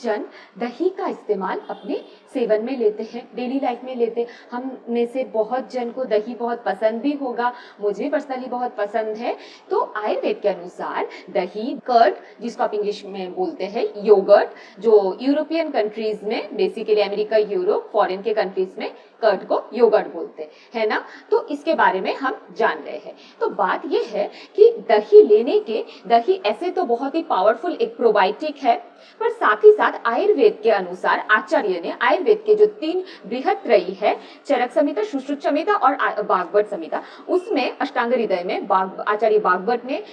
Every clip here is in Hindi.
जन दही का इस्तेमाल अपने सेवन में लेते हैं, डेली लाइफ में लेते हैं। हम में से बहुत जन को दही बहुत पसंद भी होगा, मुझे पर्सनली बहुत पसंद है। तो आयुर्वेद के अनुसार दही, कर्ड जिसको आप इंग्लिश में बोलते हैं योगर्ट, जो यूरोपियन कंट्रीज में, बेसिकली अमेरिका, यूरोप, फॉरेन के कंट्रीज में कर्ड को योगर्ट बोलते हैं ना। तो इसके बारे में हम जान रहे हैं। तो बात यह है कि दही लेने के, दही ऐसे तो बहुत ही पावरफुल एक प्रोबायोटिक है, पर साथ ही साथ आयुर्वेद के अनुसार आचार्य ने आयुर्वेद के जो 3 बृहत त्रयी है, चरक संहिता, सुश्रुत संहिता और भागवत संहिता, उसमें अष्टांग हृदय में आचार्य भागवत ने,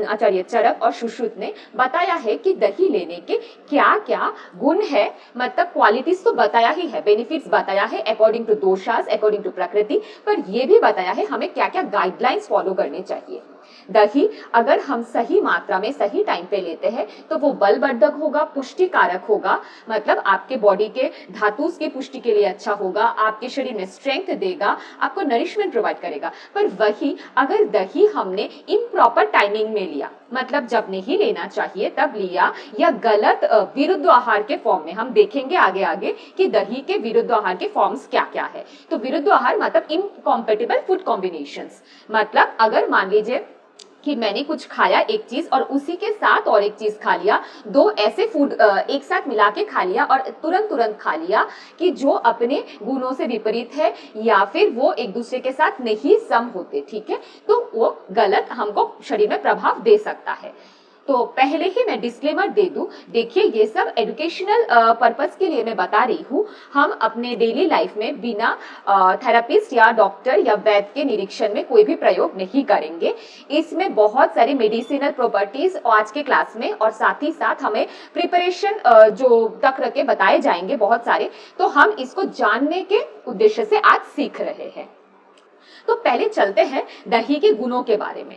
आचार्य चरक और सुश्रुत ने बताया है कि दही लेने के क्या क्या गुण है, मतलब क्वालिटीज तो बताया ही है, बेनिफिट्स बताया है अकॉर्डिंग टू दोषास, अकॉर्डिंग टू प्रकृति, पर यह भी बताया है हमें क्या क्या गाइडलाइंस फॉलो करने चाहिए। दही अगर हम सही मात्रा में सही टाइम पे लेते हैं तो वो बलवर्धक होगा, पुष्टिकारक होगा, मतलब आपके बॉडी के धातु की पुष्टि के लिए अच्छा होगा, आपके शरीर में स्ट्रेंथ देगा, आपको नरिशमेंट प्रोवाइड करेगा। पर वही अगर दही हमने इम्प्रॉपर टाइमिंग में लिया, मतलब जब नहीं लेना चाहिए तब लिया, या गलत विरुद्ध आहार के फॉर्म में, हम देखेंगे आगे आगे कि दही के विरुद्ध आहार के फॉर्म्स क्या क्या है। तो विरुद्ध आहार मतलब इनकॉम्पेटिबल फूड कॉम्बिनेशंस, मतलब अगर मान लीजिए कि मैंने कुछ खाया एक चीज और उसी के साथ और एक चीज खा लिया, 2 ऐसे फूड एक साथ मिला के खा लिया और तुरंत खा लिया कि जो अपने गुणों से विपरीत है या फिर वो एक दूसरे के साथ नहीं सम होते, ठीक है, तो वो गलत हमको शरीर में प्रभाव दे सकता है। तो पहले ही मैं डिस्क्लेमर दे दूं, देखिए ये सब एजुकेशनल पर्पस के लिए मैं बता रही हूँ। हम अपने डेली लाइफ में बिना थेरेपिस्ट या डॉक्टर या वैद्य के निरीक्षण में कोई भी प्रयोग नहीं करेंगे। इसमें बहुत सारी मेडिसिनल प्रॉपर्टीज आज के क्लास में, और साथ ही साथ हमें प्रिपरेशन जो तक के बताए जाएंगे बहुत सारे, तो हम इसको जानने के उद्देश्य से आज सीख रहे हैं। तो पहले चलते हैं दही के गुणों के बारे में।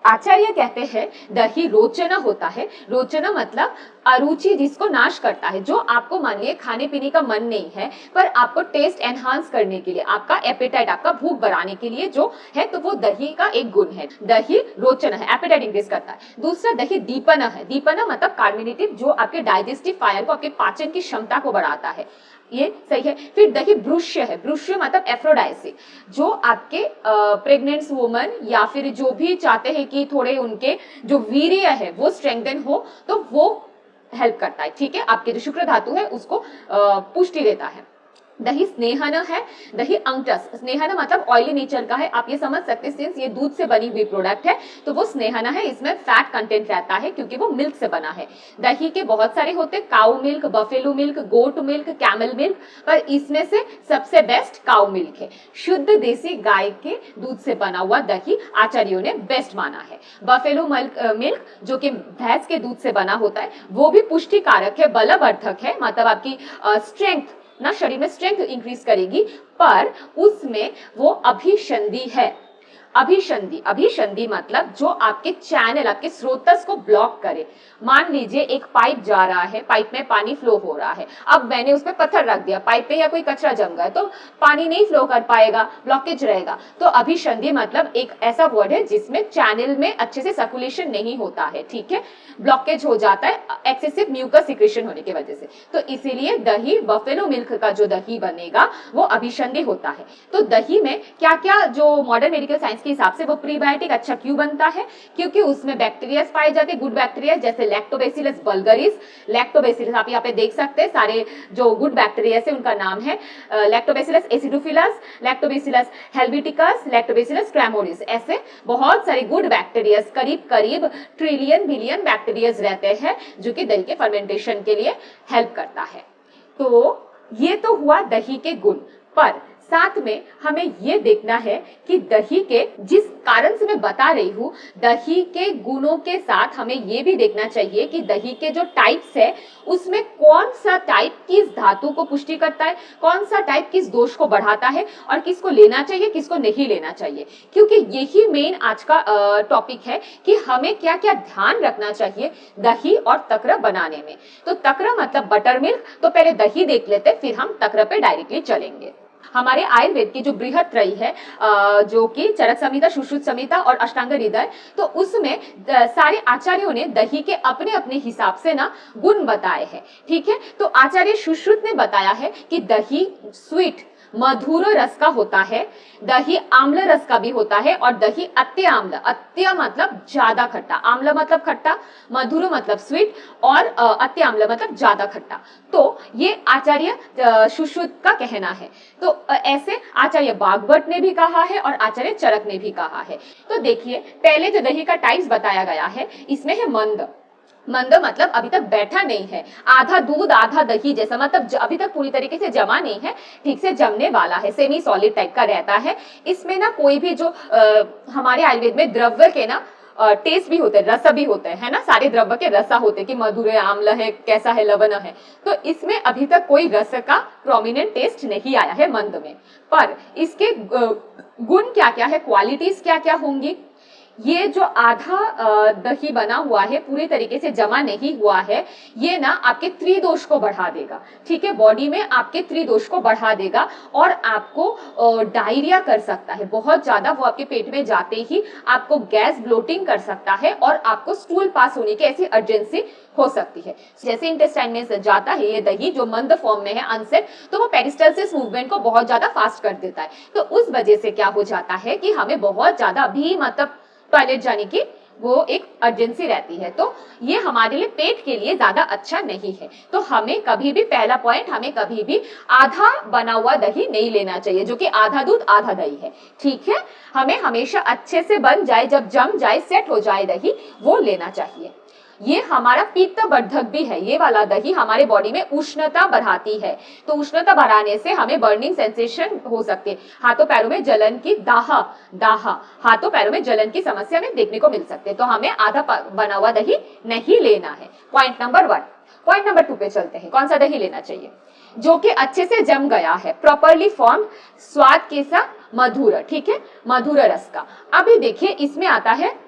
आचार्य कहते हैं दही रोचना होता है। रोचना मतलब अरुचि जिसको नाश करता है, जो आपको मान लिए खाने पीने का मन नहीं है, पर आपको टेस्ट एनहांस करने के लिए, आपका एपेटाइट, आपका भूख बढ़ाने के लिए जो है, तो वो दही का एक गुण है। दही रोचना है, एपेटाइट इंक्रीज करता है। दूसरा दही दीपना है। दीपना मतलब कार्मिनेटिव, जो आपके डाइजेस्टिव फायर को, आपके पाचन की क्षमता को बढ़ाता है, ये सही है। फिर दही ब्रुष्य है। ब्रुष्य मतलब एफ्रोडाइसिक, जो आपके प्रेग्नेंट वुमन या फिर जो भी चाहते हैं कि थोड़े उनके जो वीर्य है वो स्ट्रेंथन हो, तो वो हेल्प करता है, ठीक है, आपके जो शुक्र धातु है उसको पुष्टि देता है। दही स्नेहन है। दही अंगटस, स्नेहन मतलब ऑयली नेचर का है, आप ये समझ सकते हैं, सिंस ये दूध से बनी हुई प्रोडक्ट है तो वो स्नेहन है, इसमें फैट कंटेंट रहता है क्योंकि वो मिल्क से बना है। दही के बहुत सारे होते हैं, cow milk, buffalo milk, goat milk, camel milk, पर इसमें से सबसे बेस्ट काऊ मिल्क है। शुद्ध देसी गाय के दूध से बना हुआ दही आचार्यों ने बेस्ट माना है। बफेलो मिल्क जो कि भैंस के दूध से बना होता है, वो भी पुष्टिकारक है, बलवर्धक है, मतलब आपकी स्ट्रेंथ ना, शरीर में स्ट्रेंथ इंक्रीज करेगी, पर उसमें वो अभिसंधि है। अभिसंधि मतलब जो आपके चैनल, आपके स्रोतस को ब्लॉक करे। मान लीजिए एक पाइप जा रहा है, पाइप में पानी फ्लो हो रहा है, अब मैंने उसमें पत्थर रख दिया पाइप पे, या कोई कचरा जम गया तो पानी नहीं फ्लो कर पाएगा, ब्लॉकेज रहेगा। तो अभिसंधि मतलब एक ऐसा वर्ड है जिसमें चैनल में अच्छे से सर्कुलेशन नहीं होता है, ठीक है, ब्लॉकेज हो जाता है एक्सेसिव म्यूकस सिक्रेशन होने की वजह से। तो इसीलिए दही, बफेलो मिल्क का जो दही बनेगा वो अभिसंधि होता है। तो दही में क्या क्या, जो मॉडर्न मेडिकल साइंस के हिसाब से वो प्रीबायोटिक अच्छा क्यों बनता है, क्योंकि उसमें बैक्टीरिया पाए जाते हैं, गुड बैक्टीरिया, जैसे लैक्टोबैसिलस बल्गरिस। लैक्टोबैसिलस आप यहाँ पे देख सकते हैं, सारे जो गुड बैक्टीरिया से उनका नाम है लैक्टोबैसिलस एसिडोफिलस, लैक्टोबैसिलस हेल्वेटिकस, लैक्टोबैसिलस क्रेमोरिस, ऐसे बहुत सारे गुड बैक्टीरिया, करीब ट्रिलियन बिलियन बैक्टीरिया रहते हैं जो कि दही के फर्मेंटेशन के लिए हेल्प करता है। तो ये तो हुआ दही के गुण, पर साथ में हमें यह देखना है कि दही के, जिस कारण से मैं बता रही हूं, दही के गुणों के साथ हमें यह भी देखना चाहिए कि दही के जो टाइप्स है उसमें कौन सा टाइप किस धातु को पुष्टि करता है, कौन सा टाइप किस दोष को बढ़ाता है, और किसको लेना चाहिए किसको नहीं लेना चाहिए। क्योंकि यही मेन आज का टॉपिक है कि हमें क्या क्या ध्यान रखना चाहिए दही और तक्र बनाने में। तो तक्र मतलब बटर मिल्क, तो पहले दही देख लेते, फिर हम तक्र पे डायरेक्टली चलेंगे। हमारे आयुर्वेद की जो बृहत त्रयी है, जो कि चरक संहिता, सुश्रुत संहिता और अष्टांग हृदय, तो उसमें सारे आचार्यों ने दही के अपने अपने हिसाब से ना गुण बताए हैं। ठीक है, तो आचार्य सुश्रुत ने बताया है कि दही स्वीट मधुर रस का होता है, दही आम्ल रस का भी होता है, और दही अत्य आम्ल, अत्य मतलब ज्यादा खट्टा, आम्ल मतलब खट्टा, मधुर मतलब स्वीट, और अत्य आम्ल मतलब ज्यादा खट्टा। तो ये आचार्य सुश्रुत का कहना है। तो ऐसे आचार्य बागभट्ट ने भी कहा है और आचार्य चरक ने भी कहा है। तो देखिए, पहले जो दही का टाइप्स बताया गया है, इसमें है मंद। मंद मतलब अभी तक बैठा नहीं है, आधा दूध आधा दही जैसा, मतलब अभी तक पूरी तरीके से जमा नहीं है, ठीक से जमने वाला है, सेमी सॉलिड टाइप का रहता है। इसमें ना कोई भी जो हमारे आयुर्वेद में द्रव्य के ना टेस्ट भी होते हैं, रस भी होते हैं, है ना, सारे द्रव्य के रसा होते हैं कि मधुर है, आम्ल है, कैसा है, लवण है। तो इसमें अभी तक कोई रस का प्रोमिनेंट टेस्ट नहीं आया है मंद में। पर इसके गुण क्या क्या है, क्वालिटीज क्या क्या होंगी, ये जो आधा दही बना हुआ है, पूरी तरीके से जमा नहीं हुआ है, ये ना आपके त्रिदोष को बढ़ा देगा। ठीक है, बॉडी में आपके त्रिदोष को बढ़ा देगा और आपको डायरिया कर सकता है बहुत ज्यादा, वो आपके पेट में जाते ही आपको गैस ब्लोटिंग कर सकता है और आपको स्टूल पास होने की ऐसी अर्जेंसी हो सकती है। जैसे इंटेस्टाइन में जाता है ये दही, जो मंद फॉर्म में है अनसेट, तो वो पेरिस्टल्सिस मूवमेंट को बहुत ज्यादा फास्ट कर देता है। तो उस वजह से क्या हो जाता है कि हमें बहुत ज्यादा भी मतलब टॉयलेट जाने की वो एक अर्जेंसी रहती है। तो ये हमारे लिए पेट के लिए ज्यादा अच्छा नहीं है। तो हमें कभी भी, पहला पॉइंट, हमें कभी भी आधा बना हुआ दही नहीं लेना चाहिए, जो कि आधा दूध आधा दही है। ठीक है, हमें हमेशा अच्छे से बन जाए, जब जम जाए, सेट हो जाए दही, वो लेना चाहिए। ये हमारा पित्त वर्धक भी है, ये वाला दही हमारे बॉडी में उष्णता बढ़ाती है। तो उष्णता बढ़ाने से हमें बर्निंग सेंसेशन हो सकती है, हाथों पैरों में जलन की, दाह, हाथों पैरों में जलन की समस्या में देखने को मिल सकते हैं। तो हमें आधा बना हुआ दही नहीं लेना है, पॉइंट नंबर 1। पॉइंट नंबर 2 पे चलते हैं। कौन सा दही लेना चाहिए, जो कि अच्छे से जम गया है, प्रॉपरली फॉर्म, स्वाद कैसा, मधुर। ठीक है, मधुर रस का। अभी देखिए, इसमें आता है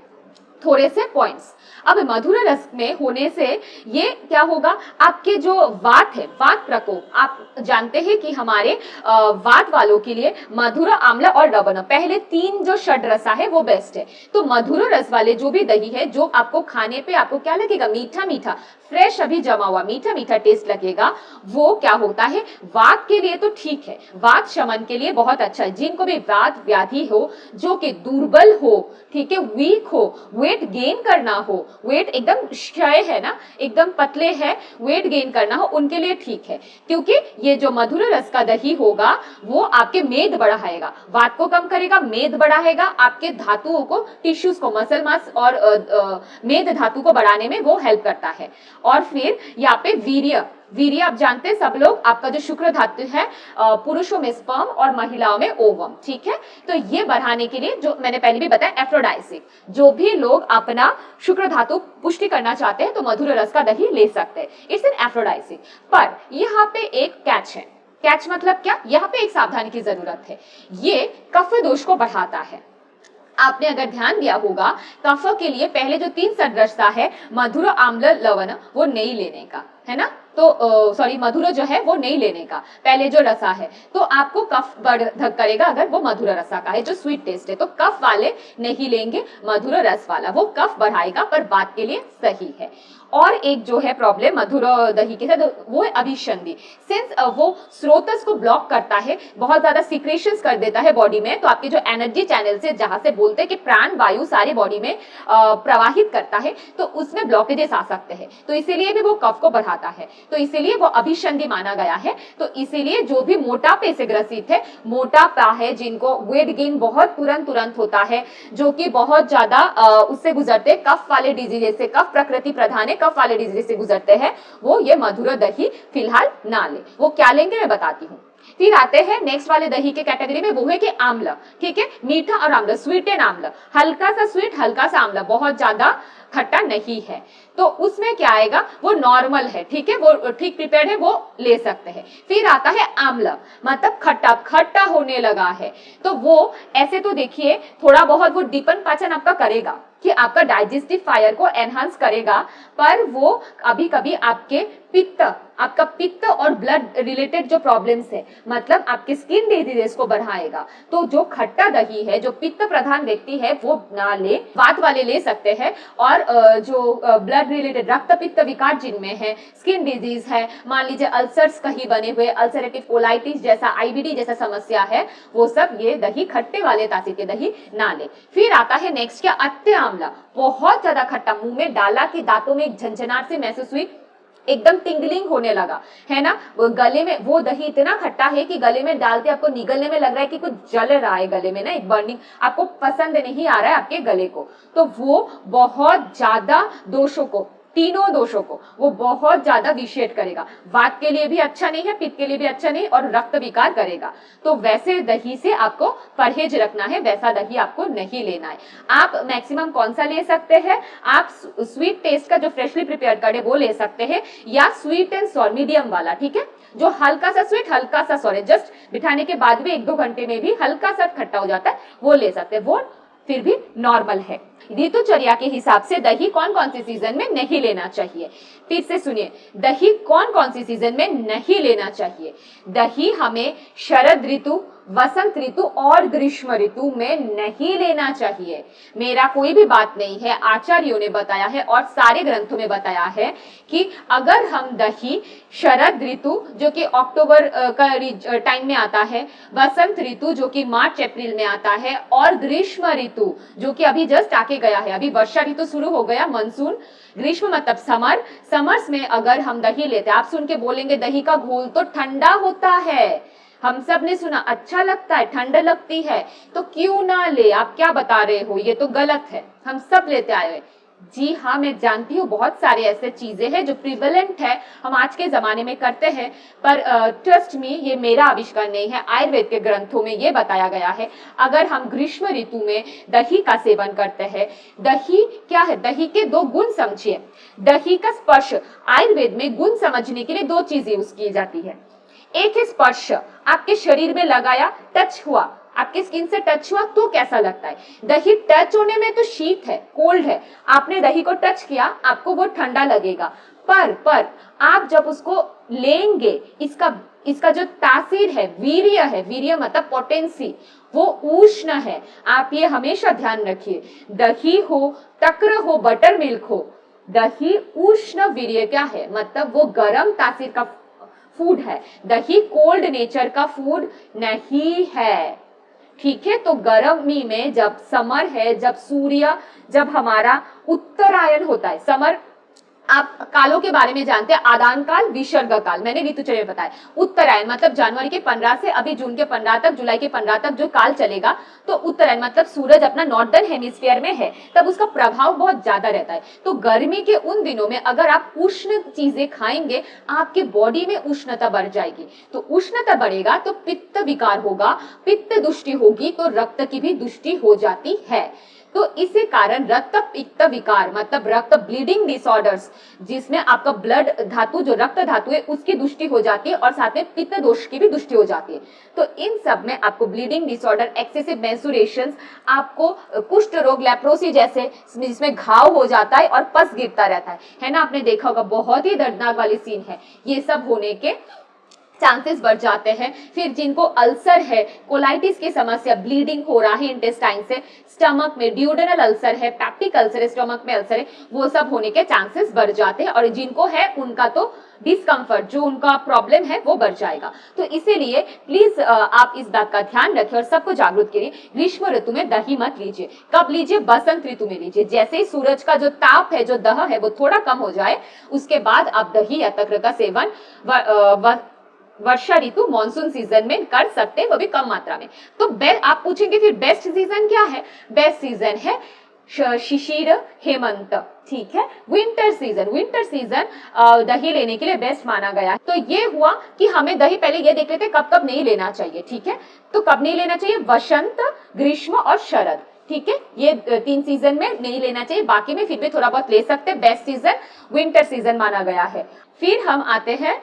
थोड़े से पॉइंट्स। अब मधुर रस में होने से ये क्या होगा, आपके जो वात है, वात प्रकोप, आप जानते हैं कि हमारे वात वालों के लिए मधुर, आम्ल और लवण, पहले 3 जो षड रसा है वो बेस्ट है। तो मधुर रस वाले जो भी दही है, जो आपको खाने पे आपको क्या लगेगा, मीठा मीठा, फ्रेश अभी जमा हुआ मीठा मीठा टेस्ट लगेगा, वो क्या होता है, वात के लिए तो ठीक है, वात शमन के लिए बहुत अच्छा है। जिनको भी वात व्याधि हो, जो कि दुर्बल हो, ठीक है, वीक हो, वेट गेन करना हो, वेट एकदम क्षय है ना, एकदम पतले है, वेट गेन करना हो, उनके लिए ठीक है। क्योंकि ये जो मधुर रस का दही होगा, वो आपके मेद बढ़ाएगा, वात को कम करेगा, मेद बढ़ाएगा, आपके धातुओं को, टिश्यूज को, मसल मास और मेद धातु को बढ़ाने में वो हेल्प करता है। और फिर यहाँ पे वीर्य, वीर्य आप जानते हैं सब लोग, आपका जो शुक्र धातु है, पुरुषों में स्पर्म और महिलाओं में ओवम। ठीक है, तो ये बढ़ाने के लिए, जो मैंने पहले भी बताया, एफ्रोडाइसिक, जो भी लोग अपना शुक्र धातु पुष्टि करना चाहते हैं तो मधुर रस का दही ले सकते हैं, इट्स एन एफ्रोडाइसिक। पर यहाँ पे एक कैच है। कैच मतलब क्या, यहाँ पे एक सावधानी की जरूरत है, ये कफ दोष को बढ़ाता है। आपने अगर ध्यान दिया होगा, कफ के लिए पहले जो 3 षड्रसा है, मधुर, आम्ल, लवण, वो नहीं लेने का है ना। तो सॉरी, मधुर जो है वो नहीं लेने का, पहले जो रसा है, तो आपको कफ वर्धक करेगा अगर वो मधुर रसा का है, जो स्वीट टेस्ट है। तो कफ वाले नहीं लेंगे, मधुर रस वाला वो कफ बढ़ाएगा, पर बात के लिए सही है। और एक जो है प्रॉब्लम मधुर दही के साथ, वो है अभिसंधि। सिंस वो स्रोतस को ब्लॉक करता है, बहुत ज्यादा सिक्रेशंस कर देता है बॉडी में, तो आपके जो एनर्जी चैनल से, जहां से बोलते हैं कि प्राण वायु सारे बॉडी में प्रवाहित करता है, तो उसमें ब्लॉकेजेस आ सकते हैं। तो इसीलिए भी वो कफ को बढ़ाता है, तो इसीलिए वो अभिसंधि माना गया है। तो इसीलिए जो भी मोटापे से ग्रसित है, मोटापा है, जिनको वेट गेन बहुत तुरंत होता है, जो कि बहुत ज्यादा उससे गुजरते, कफ वाले डिजीज से, कफ प्रकृति प्रधान है, कफ वाले डिजीज से गुजरते हैं, वो ये मधुर दही फिलहाल ना ले। वो क्या लेंगे मैं बताती हूँ। फिर आते हैं नेक्स्ट वाले दही के कैटेगरी में, वो है कि आम्ल। ठीक है, मीठा और आम्ल, स्वीट एंड आम्ल, हल्का सा स्वीट, हल्का सा आम्ल, बहुत ज्यादा खट्टा नहीं है। तो उसमें क्या आएगा, वो नॉर्मल है, ठीक है, वो ठीक प्रिपेयर्ड है, वो ले सकते हैं। फिर आता है आम्ल, मतलब खट्टा, खट्टा होने लगा है, तो वो ऐसे तो देखिए थोड़ा बहुत वो दीपन पाचन आपका करेगा, कि आपका डाइजेस्टिव फायर को एनहांस करेगा, पर वो अभी कभी आपके पित्त, आपका पित्त और ब्लड रिलेटेड जो प्रॉब्लम्स है, मतलब आपके स्किन डिजीजेस को बढ़ाएगा। तो जो खट्टा दही है, जो पित्त प्रधान व्यक्ति है वो ना ले, वात वाले ले सकते हैं। और जो ब्लड रिलेटेड रक्त पित्त विकार जिनमें है, स्किन डिजीज है, मान लीजिए अल्सर्स कहीं बने हुए, अल्सरेटिव कोलाइटिस जैसा, आईबीडी जैसा समस्या है, वो सब ये दही, खट्टे वाले तासीर के दही ना ले। फिर आता है नेक्स्ट क्या, अत्य आंवला। बहुत ज्यादा खट्टा, मुंह में डाला कि दांतों में एक झंझनाहट से महसूस हुई, एकदम टिंगलिंग होने लगा, है ना, गले में वो दही इतना खट्टा है कि गले में डालते आपको निगलने में लग रहा है कि कुछ जल रहा है गले में ना, एक बर्निंग, आपको पसंद नहीं आ रहा है आपके गले को। तो वो बहुत ज्यादा दोषों को, तीनों दोषों को वो बहुत ज्यादा विशेष करेगा। वात के लिए भी अच्छा नहीं है, पित्त के लिए भी अच्छा नहीं, और रक्त विकार करेगा। तो वैसे दही से आपको परहेज रखना है, वैसा दही आपको नहीं लेना है। आप मैक्सिमम कौन सा ले सकते हैं, आप स्वीट टेस्ट का जो फ्रेशली प्रिपेयर करे वो ले सकते हैं, या स्वीट एंड सॉर मीडियम वाला, ठीक है, जो हल्का सा स्वीट हल्का सा सॉर है, जस्ट बिठाने के बाद भी 1-2 घंटे में भी हल्का सा खट्टा हो जाता है, वो ले सकते हैं, वो फिर भी नॉर्मल है। ऋतुचर्या के हिसाब से दही कौन कौन सी सीजन में नहीं लेना चाहिए, फिर से सुनिए, दही कौन कौन सी सीजन में नहीं लेना चाहिए। दही हमें शरद ऋतु, वसंत ऋतु और ग्रीष्म ऋतु में नहीं लेना चाहिए। मेरा कोई भी बात नहीं है, आचार्यों ने बताया है और सारे ग्रंथों में बताया है कि अगर हम दही शरद ऋतु जो कि अक्टूबर का टाइम में आता है, वसंत ऋतु जो कि मार्च अप्रैल में आता है, और ग्रीष्म ऋतु जो कि अभी जस्ट आके गया है, अभी वर्षा ऋतु शुरू हो गया, मानसून, ग्रीष्म मतलब समर, समर्स में अगर हम दही लेते हैं, आप सुन के बोलेंगे दही का घोल तो ठंडा होता है, हम सब ने सुना, अच्छा लगता है, ठंड लगती है, तो क्यों ना ले, आप क्या बता रहे हो, ये तो गलत है, हम सब लेते आए हुए। जी हाँ, मैं जानती हूँ बहुत सारे ऐसे चीजें हैं जो प्रिवेलेंट है, हम आज के जमाने में करते हैं, पर ट्रस्ट मी, ये मेरा आविष्कार नहीं है, आयुर्वेद के ग्रंथों में ये बताया गया है। अगर हम ग्रीष्म ऋतु में दही का सेवन करते हैं, दही क्या है, दही के 2 गुण समझिए। दही का स्पर्श, आयुर्वेद में गुण समझने के लिए 2 चीजें यूज की जाती है। एक है स्पर्श, आपके शरीर में लगाया, टच हुआ, आपके स्किन से टच हुआ तो कैसा लगता है। दही टच होने में तो शीत है, कोल्ड है, आपने दही को टच किया, आपको वो ठंडा लगेगा, पर आप जब उसको लेंगे, इसका जो तासीर है, वीर्य मतलब पोटेंसी, वो उष्ण है। आप ये हमेशा ध्यान रखिए, दही हो, तक्र हो, बटर मिल्क हो, दही उष्ण वीर्य क्या है, मतलब वो गर्म तासीर का फूड है। दही कोल्ड नेचर का फूड नहीं है, ठीक है। तो गर्मी में जब समर है, जब सूर्य, जब हमारा उत्तरायण होता है, समर, आप कालों के बारे में जानते हैं, आदान काल, विसर्ग काल, मैंने ऋतुचर्या में बताया। उत्तरायण मतलब जनवरी के 15 से अभी जून के 15 तक, जुलाई के 15 तक जो काल चलेगा, तो उत्तरायण मतलब सूरज अपना नॉर्दर्न हेमिस्फीयर में है, तब उसका प्रभाव बहुत ज्यादा रहता है। तो गर्मी के उन दिनों में अगर आप उष्ण चीजें खाएंगे, आपके बॉडी में उष्णता बढ़ जाएगी, तो उष्णता बढ़ेगा तो पित्त विकार होगा, पित्त दुष्टि होगी तो रक्त की भी दुष्टि हो जाती है। तो इसी कारण रक्त पित्त विकार मतलब रक्त ब्लीडिंग डिसऑर्डर्स, जिसमें आपका ब्लड धातु, जो रक्त धातु है, उसकी दुष्टि हो जाती है और साथ में पित्त दोष की भी दुष्टि हो जाती है। तो इन सब में आपको ब्लीडिंग डिसऑर्डर, एक्सेसिव मेंस्ट्रुएशंस, आपको कुष्ठ रोग, लेप्रोसी जैसे, जिसमें घाव हो जाता है और पस गिरता रहता है ना, आपने देखा होगा, बहुत ही दर्दनाक वाली सीन है, ये सब होने के चांसेस बढ़ जाते हैं। फिर जिनको अल्सर है, कोलाइटिस की समस्या, ब्लीडिंग हो रहा है इंटेस्टाइन से, स्टमक में ड्यूडेनल अल्सर है, पेप्टिक अल्सर है, स्टमक में अल्सर है, वो सब होने के चांसेस बढ़ जाते हैं। और जिनको है उनका तो डिस्कम्फर्ट, जो उनका प्रॉब्लम है वो बढ़ जाएगा। तो इसीलिए प्लीज आप इस बात का ध्यान रखें और सबको जागरूक करिए, ग्रीष्म ऋतु में दही मत लीजिए। कब लीजिए? बसंत ऋतु में लीजिए। जैसे ही सूरज का जो ताप है, जो दह है, वो थोड़ा कम हो जाए, उसके बाद आप दही या तक्र का सेवन वर्षा ऋतु, मॉनसून सीजन में कर सकते हैं, वो भी कम मात्रा में। तो आप पूछेंगे फिर बेस्ट सीजन क्या है? बेस्ट सीजन है शिशिर, हेमंत, ठीक है। विंटर सीजन दही लेने के लिए बेस्ट माना गया है। तो ये हुआ कि हमें दही, पहले ये देख लेते हैं कब कब नहीं लेना चाहिए, ठीक है। तो कब नहीं लेना चाहिए? वसंत, ग्रीष्म और शरद, ठीक है। ये 3 सीजन में नहीं लेना चाहिए, बाकी में फिर भी थोड़ा बहुत ले सकते हैं। बेस्ट सीजन विंटर सीजन माना गया है। फिर हम आते हैं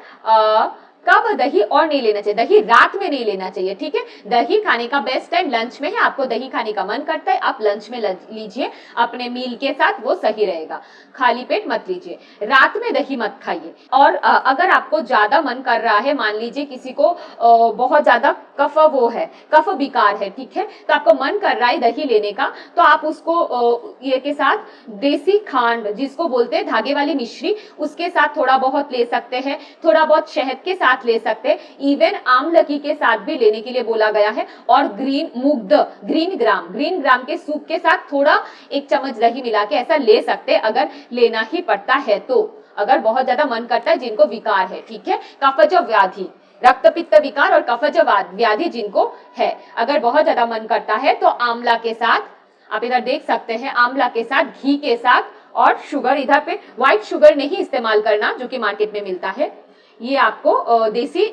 कब दही और नहीं लेना चाहिए, दही रात में नहीं लेना चाहिए, ठीक है। दही खाने का बेस्ट टाइम लंच में है, आपको दही खाने का मन करता है आप लंच में लीजिए अपने मील के साथ, वो सही रहेगा। खाली पेट मत लीजिए, रात में दही मत खाइए। और अगर आपको ज्यादा मन कर रहा है, मान लीजिए किसी को बहुत ज्यादा कफ वो है, कफ विकार है, ठीक है, तो आपको मन कर रहा है दही लेने का, तो आप उसको ये के साथ देसी खांड जिसको बोलते हैं धागे वाली मिश्री, उसके साथ थोड़ा बहुत ले सकते हैं, थोड़ा बहुत शहद के साथ ले सकते हैं, इवन आमलकी के साथ भी लेने के लिए बोला गया है। और ग्रीन ग्राम के सूप के साथ थोड़ा 1 चम्मच दही मिला के ऐसा ले सकते हैं, अगर लेना ही पड़ता है तो, अगर बहुत ज्यादा मन करता है जिनको विकार है, ठीक है, कफज व्याधि, रक्त पित्त विकार और कफज व्याधि जिनको है, अगर बहुत ज्यादा मन करता है तो आंवला के साथ, आप इधर देख सकते हैं, आंवला के साथ, घी के साथ, और शुगर इधर पे व्हाइट शुगर नहीं इस्तेमाल करना जो कि मार्केट में मिलता है, ये आपको देसी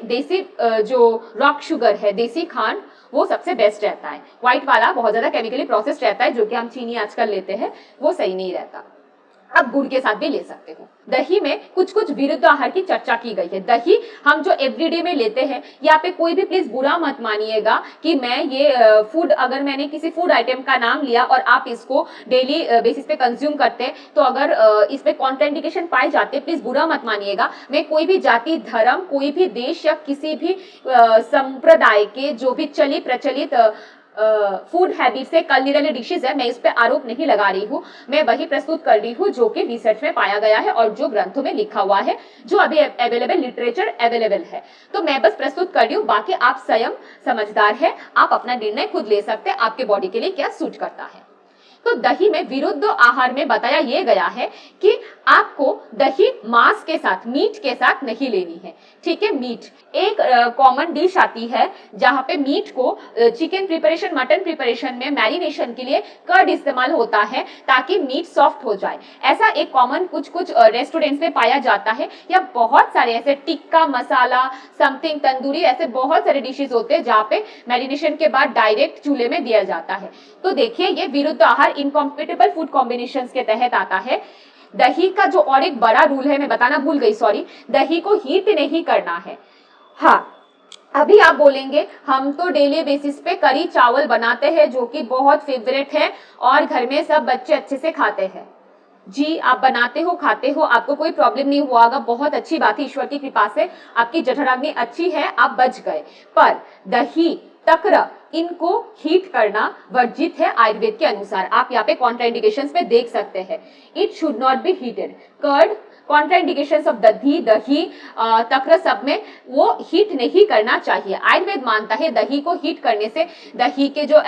जो रॉक शुगर है, देसी खांड, वो सबसे बेस्ट रहता है। व्हाइट वाला बहुत ज्यादा केमिकली प्रोसेस्ड रहता है, जो कि हम चीनी आजकल लेते हैं, वो सही नहीं रहता। अब गुड़ के साथ भी ले सकते हो। दही में कुछ कुछ विरुद्ध आहार की चर्चा की गई है। दही हम जो एवरीडे में लेते हैं, यहाँ पे कोई भी प्लीज बुरा मत मानिएगा कि मैं ये फूड, अगर मैंने किसी फूड आइटम का नाम लिया और आप इसको डेली बेसिस पे कंज्यूम करते हैं, तो अगर इसमें कॉन्ट्राइंडिकेशन पाए जाते, प्लीज बुरा मत मानिएगा। मैं कोई भी जाति, धर्म, कोई भी देश या किसी भी संप्रदाय के जो भी चली प्रचलित फूड हैबिट से कल्चरल डिशेज है, मैं इस पे आरोप नहीं लगा रही हूँ, मैं वही प्रस्तुत कर रही हूँ जो कि रिसर्च में पाया गया है और जो ग्रंथों में लिखा हुआ है, जो अभी अवेलेबल लिटरेचर अवेलेबल है, तो मैं बस प्रस्तुत कर रही हूँ। बाकी आप स्वयं समझदार है, आप अपना निर्णय खुद ले सकते हैं, आपके बॉडी के लिए क्या सूट करता है। तो दही में विरुद्ध आहार में बताया यह गया है कि आपको दही मांस के साथ, मीट के साथ नहीं लेनी है, ठीक है। मीट एक कॉमन डिश आती है जहां पे मीट को चिकन प्रिपरेशन, मटन प्रिपरेशन में मैरिनेशन के लिए कर्ड इस्तेमाल होता है ताकि मीट सॉफ्ट हो जाए। ऐसा एक कॉमन कुछ रेस्टोरेंट्स में पाया जाता है, या बहुत सारे ऐसे टिक्का मसाला, समथिंग तंदूरी, ऐसे बहुत सारे डिशेज होते हैं जहाँ पे मैरिनेशन के बाद डायरेक्ट चूल्हे में दिया जाता है। तो देखिए, ये विरुद्ध आहार इनकॉम्पिटेबल फूड कॉम्बिनेशंस के तहत आता है। दही का जो और एक बड़ा रूल है, मैं बताना भूल गई, सॉरी, दही को हीट नहीं करना है। हाँ, अभी आप बोलेंगे हम तो डेली बेसिस पे करी चावल बनाते हैं जो कि बहुत फेवरेट है और घर में सब बच्चे अच्छे से खाते हैं। जी, आप बनाते हो, खाते हो, आपको कोई प्रॉब्लम नहीं हुआ होगा, बहुत अच्छी बात है, ईश्वर की कृपा से आपकी जठराग्नि अच्छी है, आप बच गए। पर दही, तक्र, इनको हीट करना वर्जित है आयुर्वेद के अनुसार। आप यहाँ पे कॉन्ट्राइंडिकेशंस में देख सकते हैं, it should not be heated. Curd, contraindications of दही, तक्र, सब में वो हीट नहीं करना चाहिए। आयुर्वेद मानता है दही को हीट करने से दही के जो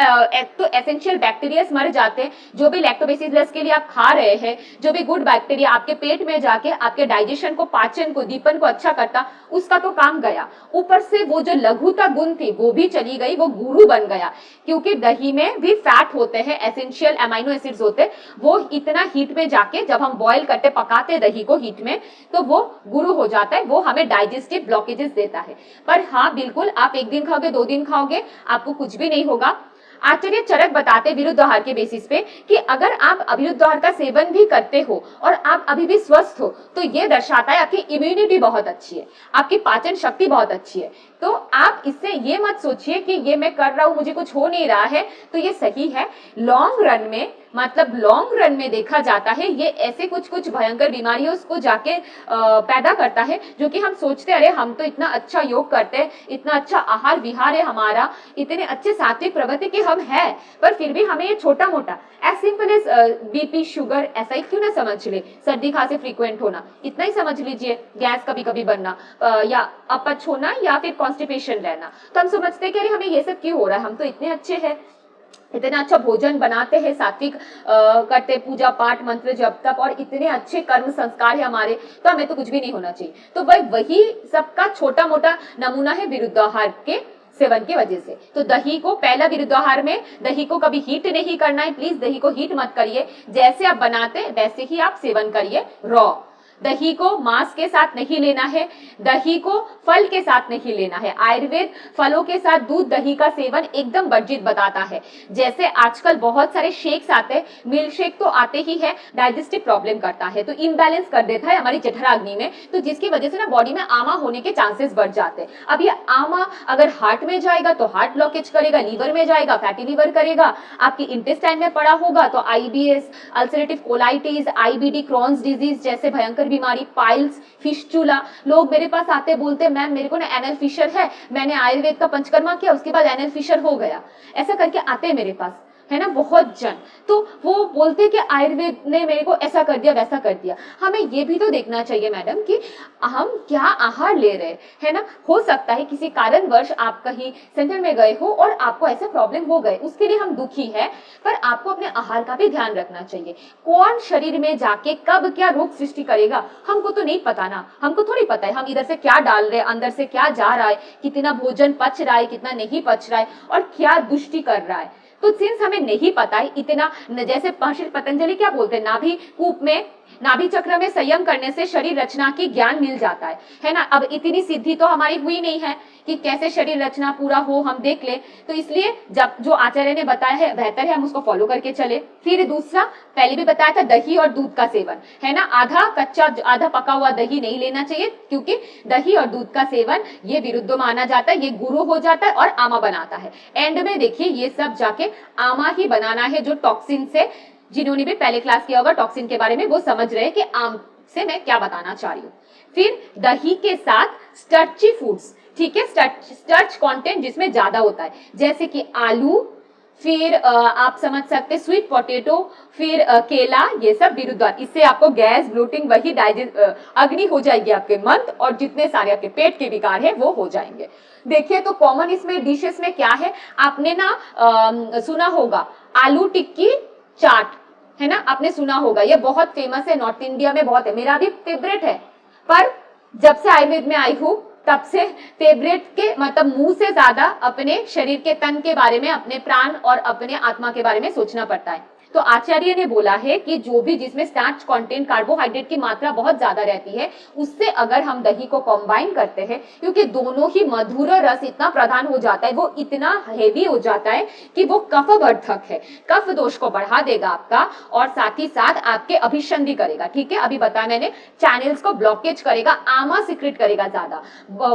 तो एसेंशियल बैक्टीरिया मर जाते हैं। जो भी लैक्टोबैसिलस के लिए आप खा रहे हैं, जो भी गुड बैक्टीरिया आपके पेट में जाके आपके डाइजेशन को, पाचन को, दीपन को अच्छा करता, उसका तो काम गया। ऊपर से वो जो लघुता गुण थी वो भी चली गई, वो गुरु बन गया। क्योंकि दही में भी फैट होते हैं, एसेंशियल अमाइनो एसिड्स होते हैं, वो इतना हीट में जाके जब हम बॉयल करते, पकाते दही को हीट में, तो वो गुरु हो जाता है, वो हमें डाइजेस्टिव ब्लॉकेजेस देता है। पर हाँ, बिल्कुल, आप 1 दिन खाओगे, 2 दिन खाओगे, आपको कुछ भी नहीं होगा। आचार्य चरक बताते विरुद्ध आहार के बेसिस पे कि अगर आप अविरुद्ध आहार का सेवन भी करते हो और आप अभी भी स्वस्थ हो, तो ये दर्शाता है आपकी इम्यूनिटी बहुत अच्छी है, आपकी पाचन शक्ति बहुत अच्छी है। तो आप इससे ये मत सोचिए कि ये मैं कर रहा हूं, मुझे कुछ हो नहीं रहा है, तो ये सही है। लॉन्ग रन में, मतलब लॉन्ग रन में देखा जाता है, ये ऐसे कुछ भयंकर बीमारियों को जाके पैदा करता है, जो कि हम सोचते अरे हम तो इतना अच्छा योग करते हैं, इतना अच्छा आहार विहार है हमारा, इतने अच्छे सात्विक प्रवृत्ति के हम है, पर फिर भी हमें ये छोटा मोटा as simple as BP, sugar, ऐसा ही क्यों ना समझ ले, सर्दी खांसी फ्रीक्वेंट होना, इतना ही समझ लीजिए, गैस कभी कभी बनना, या अपच होना, या फिर कॉन्स्टिपेशन रहना, तो हम समझते हैं कि अरे हमें ये सब क्यों हो रहा है, हम तो इतने अच्छे हैं, इतना अच्छा भोजन बनाते हैं, सात्विक करते, पूजा पाठ मंत्र जप तप, और इतने अच्छे कर्म संस्कार है हमारे, तो हमें तो कुछ भी नहीं होना चाहिए। तो वही सबका छोटा मोटा नमूना है विरुद्ध आहार के सेवन की वजह से। तो दही को, पहला विरुद्ध आहार में दही को कभी हीट नहीं करना है, प्लीज दही को हीट मत करिए, जैसे आप बनाते वैसे ही आप सेवन करिए रॉ। दही को मांस के साथ नहीं लेना है, दही को फल के साथ नहीं लेना है। आयुर्वेद फलों के साथ दूध दही का सेवन एकदम वर्जित बताता है। जैसे आजकल बहुत सारे शेक्स आते हैं, मिल्क शेक तो आते ही है, डाइजेस्टिव प्रॉब्लम करता है, तो इम्बैलेंस कर देता है हमारी जठराग्नि में, तो जिसकी वजह से ना बॉडी में आमा होने के चांसेस बढ़ जाते हैं। अब ये आमा अगर हार्ट में जाएगा तो हार्ट ब्लॉकेज करेगा, लीवर में जाएगा फैटी लीवर करेगा, आपकी इंटेस्टाइन में पड़ा होगा तो IBS, ulcerative colitis, IBD, Crohn's disease जैसे भयंकर बीमारी, पाइल्स, फिस्टुला। लोग मेरे पास आते बोलते मैम मेरे को ना एनल फिशर है, मैंने आयुर्वेद का पंचकर्मा किया उसके बाद एनल फिशर हो गया, ऐसा करके आते हैं मेरे पास, है ना, बहुत जन। तो वो बोलते कि आयुर्वेद ने मेरे को ऐसा कर दिया वैसा कर दिया। हमें ये भी तो देखना चाहिए मैडम कि हम क्या आहार ले रहे हैं ना। हो सकता है किसी कारणवश आप कहीं सेंटर में गए हो और आपको ऐसा प्रॉब्लम हो गए, उसके लिए हम दुखी है, पर आपको अपने आहार का भी ध्यान रखना चाहिए। कौन शरीर में जाके कब क्या रोग सृष्टि करेगा हमको तो नहीं पता ना, हमको थोड़ी पता है हम इधर से क्या डाल रहे हैं, अंदर से क्या जा रहा है, कितना भोजन पच रहा है, कितना नहीं पच रहा है और क्या दुष्टि कर रहा है। तो सिंस हमें नहीं पता है इतना, जैसे महर्षि पतंजलि क्या बोलते हैं, नाभि कूप में, नाभि चक्र में संयम करने से शरीर रचना की ज्ञान मिल जाता है ना। अब इतनी सिद्धि तो हमारी हुई नहीं है कि कैसे शरीर रचना पूरा हो हम देख ले, तो इसलिए जब जो आचार्य ने बताया है बेहतर है हम उसको फॉलो करके चले। फिर दूसरा, पहले भी बताया था दही और दूध का सेवन, है ना, आधा कच्चा आधा पका हुआ दही नहीं लेना चाहिए, क्योंकि दही और दूध का सेवन ये विरुद्ध माना जाता है, ये गुरु हो जाता है और आमा बनाता है। एंड में देखिए ये सब जाके आमा ही बनाना है, जो टॉक्सिन से, जिन्होंने भी पहले क्लास किया होगा टॉक्सिन के बारे में वो समझ रहे हैं कि आम से मैं क्या बताना चाह रही हूँ। फिर दही के साथ स्टार्ची फूड्स, ठीक है, स्टार्च कंटेंट जिसमें ज्यादा होता है, जैसे कि आलू, फिर आप समझ सकते स्वीट पोटैटो, फिर केला, ये सब विरुद्ध, इससे आपको गैस, ब्लोटिंग, वही डाइजेस्ट अग्नि हो जाएगी आपके मंथ, और जितने सारे आपके पेट के विकार है वो हो जाएंगे। देखिए तो कॉमन इसमें डिशेस में क्या है, आपने ना सुना होगा आलू टिक्की चाट, है ना, आपने सुना होगा, ये बहुत फेमस है, नॉर्थ इंडिया में बहुत है, मेरा भी फेवरेट है, पर जब से आयुर्वेद में आई हूँ तब से फेवरेट के मतलब मुंह से ज्यादा अपने शरीर के तन के बारे में, अपने प्राण और अपने आत्मा के बारे में सोचना पड़ता है। तो आचार्य ने बोला है कि जो भी जिसमें स्टार्च कंटेंट, कार्बोहाइड्रेट की मात्रा बहुत ज्यादा रहती है, उससे अगर हम दही को कंबाइन करते हैं, क्योंकि दोनों ही मधुर रस इतना प्रधान हो जाता है, वो इतना हेवी हो जाता है कि वो कफवर्धक है, कफ दोष को बढ़ा देगा आपका, और साथ ही साथ आपके अभिसंधि करेगा, ठीक है, अभी बताया मैंने, चैनल्स को ब्लॉकेज करेगा, आमा सिक्रेट करेगा ज्यादा,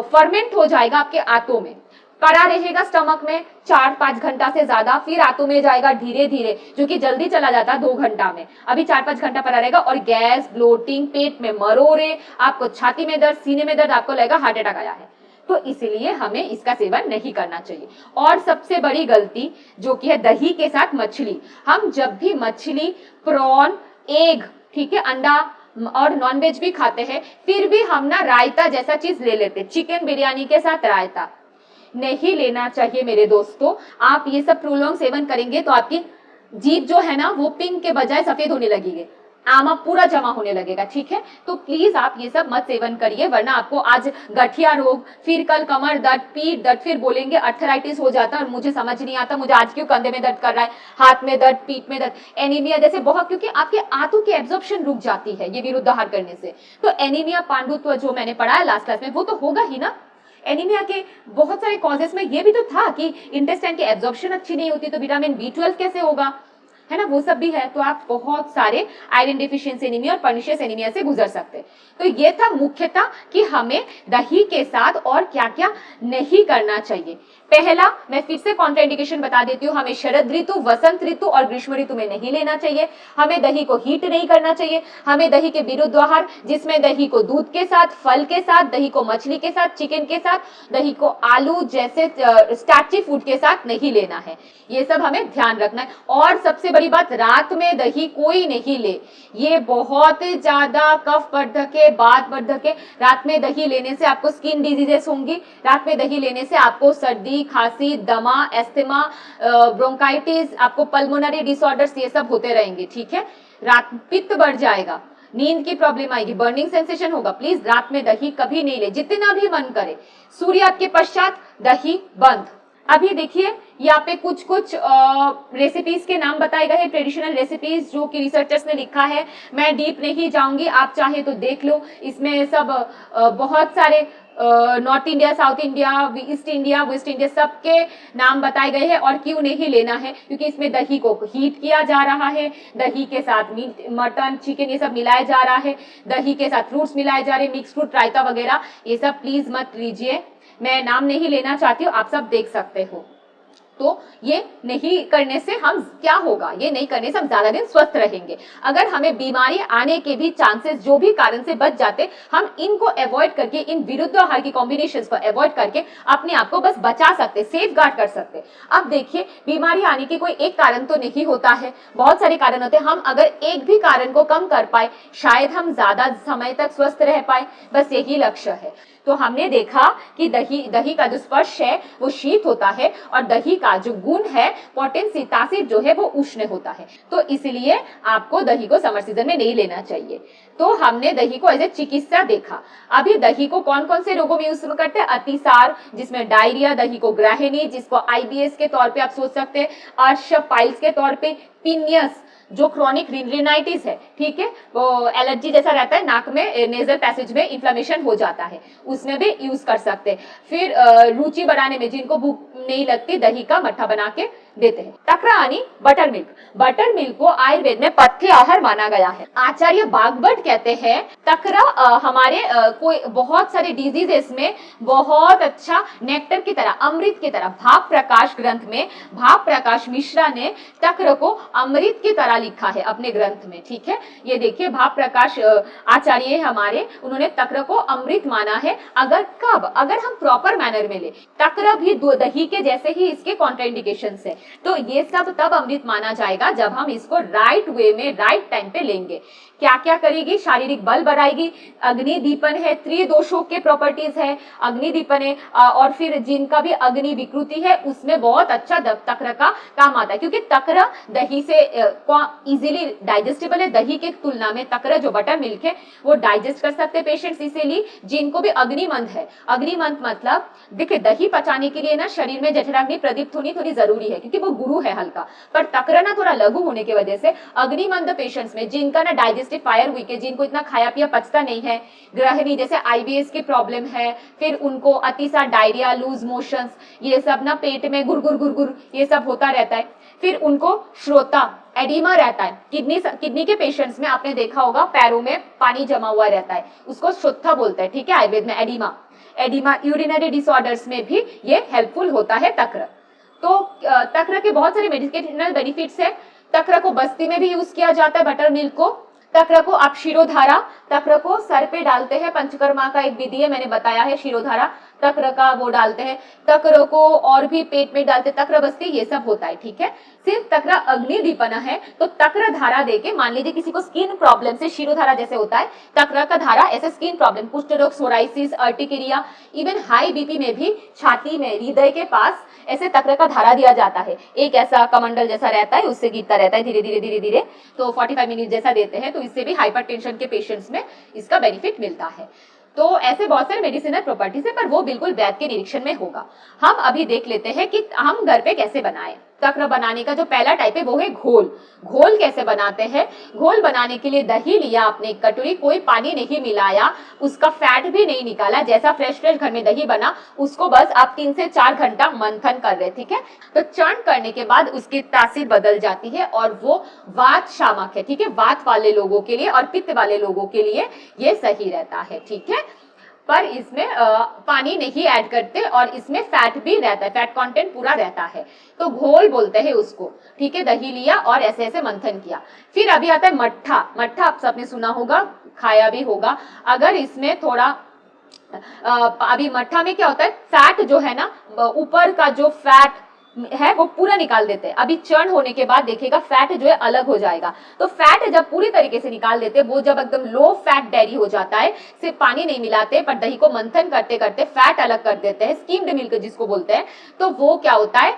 फर्मेंट हो जाएगा आपके आंतों में, पड़ा रहेगा स्टमक में 4-5 घंटा से ज्यादा, फिर आंतों में जाएगा धीरे धीरे, जो कि जल्दी चला जाता है 2 घंटा में, अभी 4-5 घंटा पड़ा रहेगा, और गैस, ब्लोटिंग, पेट में मरोड़े, आपको छाती में दर्द, सीने में दर्द, आपको लगेगा हार्ट अटैक आया है। तो इसलिए हमें इसका सेवन नहीं करना चाहिए। और सबसे बड़ी गलती जो कि है दही के साथ मछली, हम जब भी मछली, प्रॉन, एग, ठीक है, अंडा और नॉनवेज भी खाते हैं, फिर भी हम ना रायता जैसा चीज ले लेते, चिकन बिरयानी के साथ रायता नहीं लेना चाहिए मेरे दोस्तों। आप ये सब प्रोलॉन्ग सेवन करेंगे तो आपकी जीभ जो है ना वो पिंक के बजाय सफेद होने लगेगी, आमा पूरा जमा होने लगेगा, ठीक है। तो प्लीज आप ये सब मत सेवन करिए, वरना आपको आज गठिया रोग, फिर कल कमर दर्द, पीठ दर्द, फिर बोलेंगे अर्थराइटिस हो जाता है और मुझे समझ नहीं आता, मुझे आज क्यों कंधे में दर्द कर रहा है, हाथ में दर्द, पीठ में दर्द, एनीमिया जैसे बहुत, क्योंकि आपके आंतों की एब्जॉर्प्शन रुक जाती है ये विरुद्ध आहार करने से। तो एनीमिया, पांडुत्व जो मैंने पढ़ाया लास्ट क्लास में, वो तो होगा ही ना। एनीमिया के बहुत सारे कॉजेस में ये भी तो था कि इंटेस्टाइन की एब्जॉर्प्शन अच्छी नहीं होती, तो विटामिन B12 कैसे होगा, है ना, वो सब भी है। तो आप बहुत सारे आयरन डिफिशियंसी एनीमिया और पर्निशियस एनीमिया से गुजर सकते हैं। तो ये था मुख्यतः कि हमें दही के साथ और क्या क्या नहीं करना चाहिए। पहला, मैं फिर से कॉन्ट्राइंडिकेशन बता देती हूँ, हमें शरद ऋतु, वसंत ऋतु और ग्रीष्म ऋतु में नहीं लेना चाहिए। हमें दही को हीट नहीं करना चाहिए। हमें दही के विरुद्ध आहार, जिसमें दही को दूध के साथ, फल के साथ, दही को मछली के साथ, चिकन के साथ, दही को आलू जैसे स्टार्ची फूड के साथ नहीं लेना है। ये सब हमें ध्यान रखना है। और सबसे बड़ी बात, रात में दही कोई नहीं ले, ये बहुत ज्यादा कफ वर्धक है, वात वर्धक है। रात में दही लेने से आपको स्किन डिजीजेस होंगी, रात में दही लेने से आपको सर्दी, खांसी, दमा, एस्थमा, ब्रोंकाइटिस, आपको पल्मोनरी डिसऑर्डर्स ये सब होते रहेंगे, ठीक है। रात पित्त बढ़ जाएगा, नींद की प्रॉब्लम आएगी, बर्निंग सेंसेशन होगा। प्लीज रात में दही कभी नहीं ले, जितना भी मन करे। सूर्यास्त के पश्चात दही बंद, अभी देखिए यहाँ पे कुछ कुछ रेसिपीज के नाम बताए गए हैं, ट्रेडिशनल रेसिपीज जो कि रिसर्चर्स ने लिखा है। मैं डीप नहीं जाऊंगी, आप चाहे तो देख लो। इसमें सब बहुत सारे north India, south India, east India, waste India सबके नाम बताए गए हैं। और क्यों नहीं लेना है, क्योंकि इसमें दही को हीट किया जा रहा है, दही के साथ मीट, मटन, चिकन ये सब मिलाया जा रहा है, दही के साथ फ्रूट्स मिलाए जा रहे हैं, मिक्स फ्रूट, रायता वगैरह। ये सब प्लीज मत लीजिए, मैं नाम नहीं लेना चाहती हूँ, आप सब देख सकते हो। तो ये नहीं करने से हम क्या होगा, ये नहीं करने से हम ज्यादा दिन स्वस्थ रहेंगे। अगर हमें बीमारी आने के भी चांसेस जो भी कारण से बच जाते, हम इनको अवॉइड करके, इन विरुद्ध आहार की कॉम्बिनेशंस को अवॉइड करके अपने आप को बस बचा सकते, सेफ गार्ड कर सकते। अब देखिए, बीमारी आने की कोई एक कारण तो नहीं होता है, बहुत सारे कारण होते हैं। हम अगर एक भी कारण को कम कर पाए, शायद हम ज्यादा समय तक स्वस्थ रह पाए, बस यही लक्ष्य है। तो हमने देखा कि दही का जो स्पर्श है वो शीत होता है, और दही का जो गुण है पोटेंसी, तासीर जो है वो उष्ण होता है। तो इसलिए आपको दही को समर सीजन में नहीं लेना चाहिए। तो हमने दही को एज ए चिकित्सा देखा। अभी दही को कौन कौन से रोगों में यूज करते हैं? अतिसार, जिसमें डायरिया, दही को ग्राहिनी, जिसको आईबीएस के तौर पे आप सोच सकते हैं, अर्श पाइल्स के तौर पे, पिनियस जो क्रोनिक रिनाइटिस है, ठीक है, वो एलर्जी जैसा रहता है, नाक में नेजल पैसेज में इन्फ्लेमेशन हो जाता है, उसमें भी यूज कर सकते हैं। फिर रुचि बढ़ाने में, जिनको भूख नहीं लगती, दही का मट्ठा बना के देते हैं। तकरानी बटर मिल्क, बटर मिल्क को आयुर्वेद में पथ्य आहार माना गया है। आचार्य बागभट्ट कहते हैं तकरा हमारे कोई बहुत सारे डिजीजेस में बहुत अच्छा नेक्टर की तरह, अमृत की तरह, भाव प्रकाश ग्रंथ में भाव प्रकाश मिश्रा ने तक्र को अमृत की तरह लिखा है अपने ग्रंथ में, ठीक है। ये देखिए, भाव प्रकाश आचार्य हमारे, उन्होंने तक्र को अमृत माना है। अगर कब, अगर हम प्रॉपर मैनर में ले, तक्र भी दही के जैसे ही इसके कॉन्ट्राइंडिकेशंस है, तो ये सब तब अमृत माना जाएगा जब हम इसको राइट वे में, राइट टाइम पे लेंगे। क्या क्या करेगी? शारीरिक बल बढ़ाएगी, अग्नि दीपन है, त्रिदोषों के प्रॉपर्टीज है, अग्नि दीपन है, और फिर जिनका भी अग्नि विकृति है उसमें बहुत अच्छा तक्र का काम आता है, क्योंकि तक्र दही से इजीली डाइजेस्टेबल है। दही के तुलना में तक्र जो बटर मिल्क है वो डाइजेस्ट कर सकते पेशेंट्स, इसीलिए जिनको भी अग्निमंद है, अग्निमंद मतलब देखिए, दही पचाने के लिए ना शरीर में जठराग्नि प्रदीप्त होनी थोड़ी जरूरी है, क्योंकि वो गुरु है हल्का, पर तक्र ना थोड़ा लघु होने की वजह से अग्निमंद पेशेंट्स में, जिनका ना डाइजेस्टिव फायर वीक है, जिनको इतना खाया पिया पचता नहीं है, गृहिणी जैसे आईबीएस की प्रॉब्लम है, फिर उनको अतिसार, डायरिया, लूज मोशंस, ये सब ना पेट में गुरगुर गुरगुर ये सब होता रहता है। फिर उनको श्रोता, एडिमा रहता है, किडनी के पेशेंट्स में आपने देखा होगा पैरों में पानी जमा हुआ रहता है, उसको श्रोता बोलते हैं, ठीक है, आयुर्वेद में एडिमा यूरिनरी डिसऑर्डर्स में भी ये हेल्पफुल होता है तक्र। तो तक्र के बहुत सारे मेडिसिनल बेनिफिट्स है। तक्र को बस्ती में भी यूज किया जाता है, बटर मिल्क को। तक्र को आप शिरोधारा, तक्र को सर पे डालते हैं, पंचकर्मा का एक विधि है, मैंने बताया है, शिरोधारा तक्र का वो डालते हैं। तक्र को और भी पेट में डालते, तक्र बस्ती, ये सब होता है, ठीक है। सिर्फ तक्र अग्नि दीपना है तो तक्र धारा देके, मान लीजिए किसी को स्किन प्रॉब्लम से शिरोधारा जैसे होता है, तक्र का धारा ऐसे स्किन प्रॉब्लम, कुष्ठ रोग, psoriasis, urticaria, even high BP में भी छाती में, हृदय के पास ऐसे तक्र का धारा दिया जाता है। एक ऐसा कमंडल जैसा रहता है, उससे गिरता रहता है धीरे धीरे धीरे धीरे, तो 45 मिनट जैसा देते हैं, तो इससे भी हाइपरटेंशन के पेशेंट्स में इसका बेनिफिट मिलता है। तो ऐसे बहुत सारे मेडिसिनल प्रॉपर्टीज है, पर वो बिल्कुल वैद्य के निरीक्षण में होगा। हम अभी देख लेते हैं कि हम घर पे कैसे बनाएं। तक्र बनाने का जो पहला टाइप है वो है घोल। घोल कैसे बनाते हैं? घोल बनाने के लिए दही लिया आपने एक कटोरी, कोई पानी नहीं मिलाया, उसका फैट भी नहीं निकाला, जैसा फ्रेश घर में दही बना उसको बस आप 3 से 4 घंटा मंथन कर रहे, ठीक है। तो चर्ण करने के बाद उसकी तासीर बदल जाती है और वो वात शामक है, ठीक है, वात वाले लोगों के लिए और पित्त वाले लोगों के लिए ये सही रहता है, ठीक है। पर इसमें पानी नहीं ऐड करते और इसमें फैट भी रहता है, फैट कंटेंट पूरा रहता है, तो घोल बोलते हैं उसको, ठीक है। दही लिया और ऐसे ऐसे मंथन किया। फिर अभी आता है मट्ठा। मट्ठा आप सबने सुना होगा, खाया भी होगा। अगर इसमें थोड़ा अभी मट्ठा में क्या होता है, फैट जो है ना, ऊपर का जो फैट है वो पूरा निकाल देते हैं। अभी चर्ण होने के बाद देखिएगा फैट जो है अलग हो जाएगा। तो फैट जब पूरी तरीके से निकाल देते हैं, वो जब एकदम लो फैट डेयरी हो जाता है, सिर्फ पानी नहीं मिलाते पर दही को मंथन करते करते फैट अलग कर देते हैं, स्कीम्ड मिल्क जिसको बोलते हैं, तो वो क्या होता है,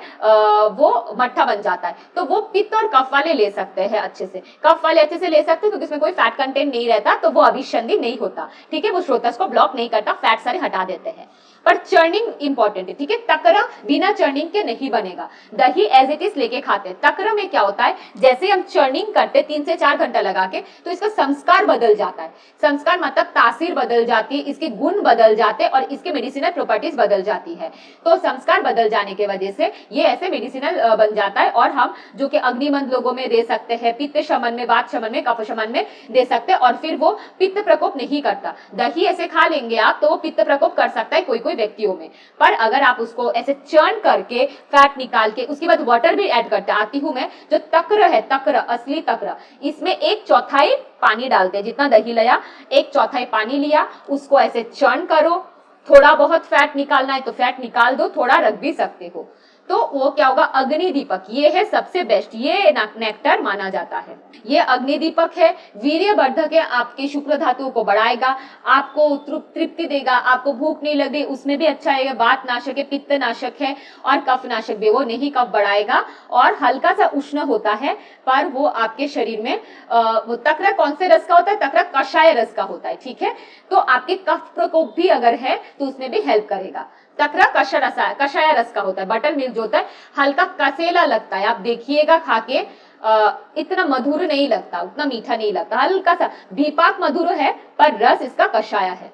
वो मट्ठा बन जाता है। तो वो पित्त और कफ वाले ले सकते हैं अच्छे से, कफ वाले अच्छे से ले सकते हैं क्योंकि उसमें कोई फैट कंटेंट नहीं रहता, तो वो अभिसंधि नहीं होता, ठीक है, वो श्रोतस को ब्लॉक नहीं करता, फैट सारे हटा देते हैं। पर चर्निंग इंपॉर्टेंट है, ठीक है। तकरा बिना चर्निंग के नहीं बनेगा। दही एज इट इज लेके खाते हैं। तकरा में क्या होता है, जैसे हम चर्निंग करते 3 से 4 घंटा लगा के, तो इसका संस्कार बदल जाता है। संस्कार मतलब तासीर बदल जाती है, इसके गुण बदल जाते हैं और इसके मेडिसिनल प्रॉपर्टीज बदल जाती है। तो संस्कार बदल जाने की वजह से ये ऐसे मेडिसिनल बन जाता है और हम जो कि अग्निमंद लोगों में दे सकते हैं, पित्त शमन में, वात शमन में, कफ शमन में दे सकते हैं और फिर वो पित्त प्रकोप नहीं करता। दही ऐसे खा लेंगे आप तो पित्त प्रकोप कर सकता है कोई कोई व्यक्तियों में, पर अगर आप उसको ऐसे चर्न करके फैट निकाल के उसके बाद वाटर भी ऐड करते, आती हूं मैं, जो तक्र है, तक्र असली तक्र, इसमें 1/4 पानी डालते हैं। जितना दही लिया 1/4 पानी लिया, उसको ऐसे चर्न करो। थोड़ा बहुत फैट निकालना है तो फैट निकाल दो, थोड़ा रख भी सकते हो। तो वो क्या होगा, अग्निदीपक, ये है सबसे बेस्ट, ये नेक्टर माना जाता है। ये अग्निदीपक है, वीर्यवर्धक है, आपके शुक्र धातुओं को बढ़ाएगा, आपको तृप्ति देगा, आपको भूख नहीं लगे उसमें भी अच्छा है, वात नाशक है, पित्त नाशक है और कफ नाशक भी, वो नहीं कफ बढ़ाएगा और हल्का सा उष्ण होता है, पर वो आपके शरीर में वो तक्र कौन से रस का होता है, तक्र कषाय रस का होता है, ठीक है। तो आपके कफ प्रकोप भी अगर है तो उसमें भी हेल्प करेगा। तक्रा कषाय रस का होता है। बटर मिल्क जो होता है हल्का कसेला लगता है, आप देखिएगा खा के, इतना मधुर नहीं लगता, उतना मीठा नहीं लगता, हल्का सा भीपाक मधुर है पर रस इसका कषाय है।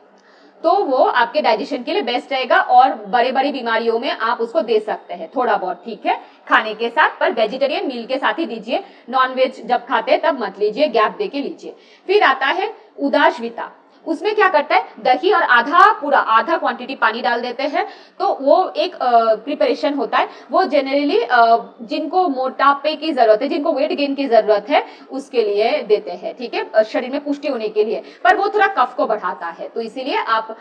तो वो आपके डाइजेशन के लिए बेस्ट रहेगा और बड़े बड़ी बीमारियों में आप उसको दे सकते हैं थोड़ा बहुत, ठीक है, खाने के साथ, पर वेजिटेरियन मील के साथ ही दीजिए। नॉनवेज जब खाते हैं तब मत लीजिए, गैप देके लीजिए। फिर आता है उदाश्विता, उसमें क्या करता है, दही और आधा क्वांटिटी पानी डाल देते हैं। तो वो एक प्रिपरेशन होता है, वो जनरली जिनको मोटापे की जरूरत है, जिनको वेट गेन की जरूरत है, उसके लिए देते हैं, ठीक है, शरीर में पुष्टि होने के लिए, पर वो थोड़ा कफ को बढ़ाता है, तो इसीलिए आप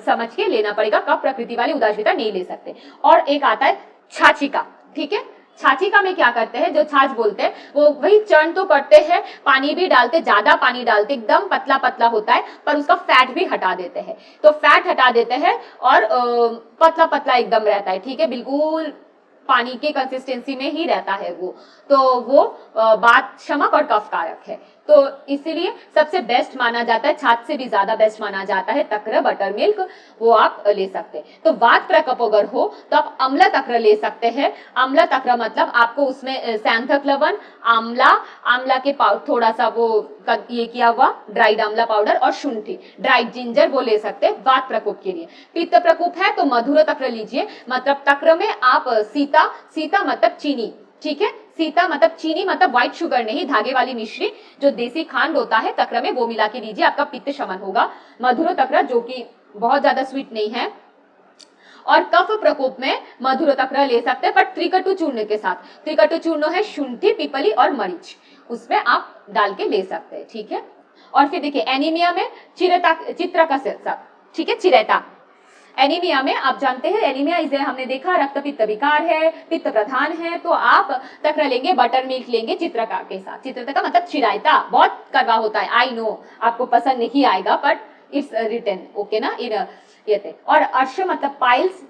समझ के लेना पड़ेगा, कफ प्रकृति वाली उदासीनता नहीं ले सकते। और एक आता है छाछिका, ठीक है। छाछिका में क्या करते हैं, जो छाछ बोलते हैं वो वही चर्न तो करते हैं, पानी भी डालते, ज्यादा पानी डालते, एकदम पतला पतला होता है, पर उसका फैट भी हटा देते हैं। तो फैट हटा देते हैं और पतला पतला एकदम रहता है, ठीक है, बिल्कुल पानी के कंसिस्टेंसी में ही रहता है वो। तो वो वात शमक और कफ कारक है, तो इसीलिए सबसे बेस्ट माना जाता है, छाछ से भी ज्यादा बेस्ट माना जाता है तक्र, बटर मिल्क, वो आप ले सकते हैं। तो वात प्रकोप अगर हो तो आप अम्ल तक्र ले सकते हैं। अम्ल तक्र मतलब आपको उसमें सैंथक लवण, आंवला के थोड़ा सा वो ये किया हुआ ड्राइड आंवला पाउडर और शुंठी, ड्राइड जिंजर, वो ले सकते हैं वात प्रकोप के लिए। पित्त प्रकोप है तो मधुर तक्र लीजिए, मतलब तक्र में आप सीता मतलब चीनी, ठीक है, सीता मतलब चीनी, मतलब व्हाइट शुगर नहीं, धागे वाली मिश्री, जो देसी खांड होता है तक्र में, वो मिला के लीजिए, आपका पित्त शमन होगा। मधुर तक्र जो कि बहुत ज्यादा स्वीट नहीं है। और कफ प्रकोप में मधुर तक्र ले सकते हैं, पर त्रिकटु चूर्ण के साथ। त्रिकटु चूर्ण है शुंठी, पिपली और मरीच, उसमें आप डाल के ले सकते हैं, ठीक है। और फिर देखिए एनीमिया में चित्रा का साथ, ठीक है, चिरेता। एनीमिया में आप जानते हैं, एनीमिया इसे हमने देखा रक्त पित्त विकार है, पित्त प्रधान है, तो आप तक्र लेंगे, बटर मिल्क लेंगे चित्रका के साथ। चित्रता का मतलब चिरायता, बहुत कड़वा होता है, आई नो आपको पसंद नहीं आएगा, बट इट्स रिटन ओके ना, ये थे। और अर्श मतलब पाइल्स,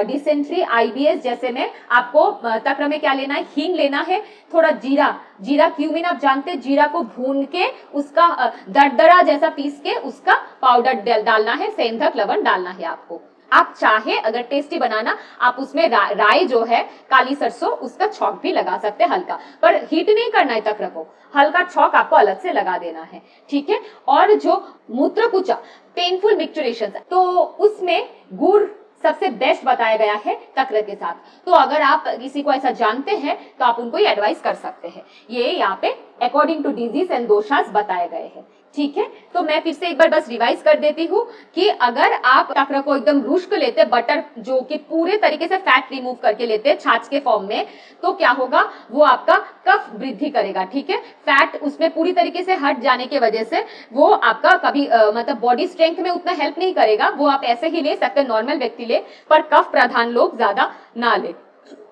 डिसेंट्री, आईबीएस जैसे में आपको तक्र में क्या लेना है, हींग लेना है, थोड़ा जीरा क्यूमिन आप जानते हैं, जीरा को भून के उसका दरदरा जैसा पीस के उसका पाउडर डालना है, सेंधक लवण डालना है आपको। आप चाहे अगर टेस्टी बनाना, आप उसमें राई जो है, काली सरसों, उसका छौंक भी लगा सकते हैं हल्का, पर हीट नहीं करना है तक्र को, हल्का छौंक आपको अलग से लगा देना है, ठीक है। और जो मूत्रकुचा, पेनफुल मिक्चुरेशन, तो उसमें गुड़ सबसे बेस्ट बताया गया है तक्र के साथ। तो अगर आप किसी को ऐसा जानते हैं तो आप उनको एडवाइस कर सकते हैं। ये यहाँ पे अकॉर्डिंग टू डिजीज एंड दोषास बताए गए हैं, ठीक है। तो मैं फिर से एक बार बस रिवाइज कर देती हूँ कि अगर आप तक्र को एकदम रुष्क लेते, बटर जो कि पूरे तरीके से फैट रिमूव करके लेते हैं छाछ के फॉर्म में, तो क्या होगा, वो आपका कफ वृद्धि करेगा, ठीक है। फैट उसमें पूरी तरीके से हट जाने की वजह से वो आपका कभी मतलब बॉडी स्ट्रेंथ में उतना हेल्प नहीं करेगा, वो आप ऐसे ही ले सकते, नॉर्मल व्यक्ति ले, पर कफ प्रधान लोग ज्यादा ना ले।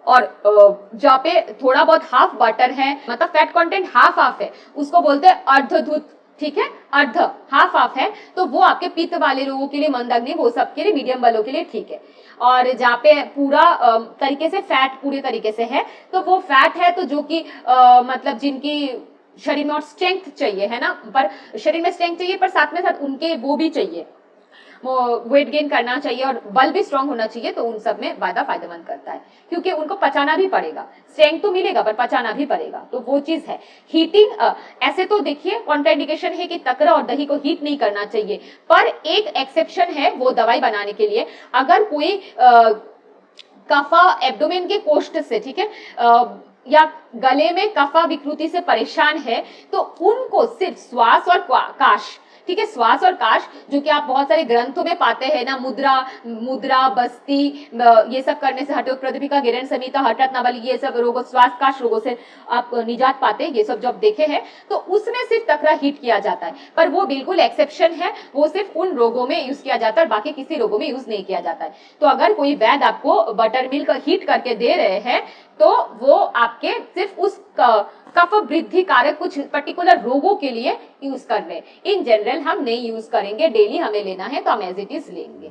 और जहाँ पे थोड़ा बहुत हाफ बटर है, मतलब फैट कंटेंट हाफ है, उसको बोलते हैं अर्धधूत, ठीक है, अर्ध हाफ है, तो वो आपके पित्त वाले लोगों के लिए, मंदग्नि, वो सब के लिए, मीडियम वालों के लिए ठीक है। और जहाँ पे पूरा तरीके से फैट पूरे तरीके से है, तो वो फैट है, तो जो कि मतलब जिनकी शरीर में और स्ट्रेंथ चाहिए है ना, पर शरीर में स्ट्रेंथ चाहिए पर साथ में साथ उनके वो भी चाहिए, वेट गेन करना चाहिए और बल भी स्ट्रांग होना चाहिए, तो उन सब में वायदा फायदेमंद करता है, क्योंकि उनको पचाना भी पड़ेगा, स्ट्रेंथ तो मिलेगा पर पचाना भी पड़ेगा, तो वो चीज है। हीटिंग ऐसे तो देखिए कॉन्ट्राइंडिकेशन है कि तकरा और दही को हीट नहीं करना चाहिए, पर एक एक्सेप्शन है वो दवाई बनाने के लिए, अगर कोई कफा एब्डोमेन के कोष्ठ से, ठीक है, या गले में कफा विकृति से परेशान है, तो उनको सिर्फ श्वास और काश, ठीक है, श्वास और काश, जो कि आप बहुत सारे ग्रंथों में पाते हैं ना, मुद्रा बस्ती, ये सब करने से हठयोग प्रदीपिका गिरण संहिता हठ रत्नावली, ये सब रोगों, श्वास काश रोगों से आप निजात पाते हैं, ये सब जब देखे हैं तो उसमें सिर्फ तकरा हीट किया जाता है, पर वो बिल्कुल एक्सेप्शन है, वो सिर्फ उन रोगों में यूज किया जाता है, बाकी किसी रोगों में यूज नहीं किया जाता है। तो अगर कोई वैद्य आपको बटर मिल्क हीट करके दे रहे हैं, तो वो आपके सिर्फ उस कफ वृद्धि कारक कुछ पर्टिकुलर रोगों के लिए यूज कर रहे हैं, इन जनरल हम नहीं यूज करेंगे, डेली हमें लेना है तो हम एज इट इज लेंगे।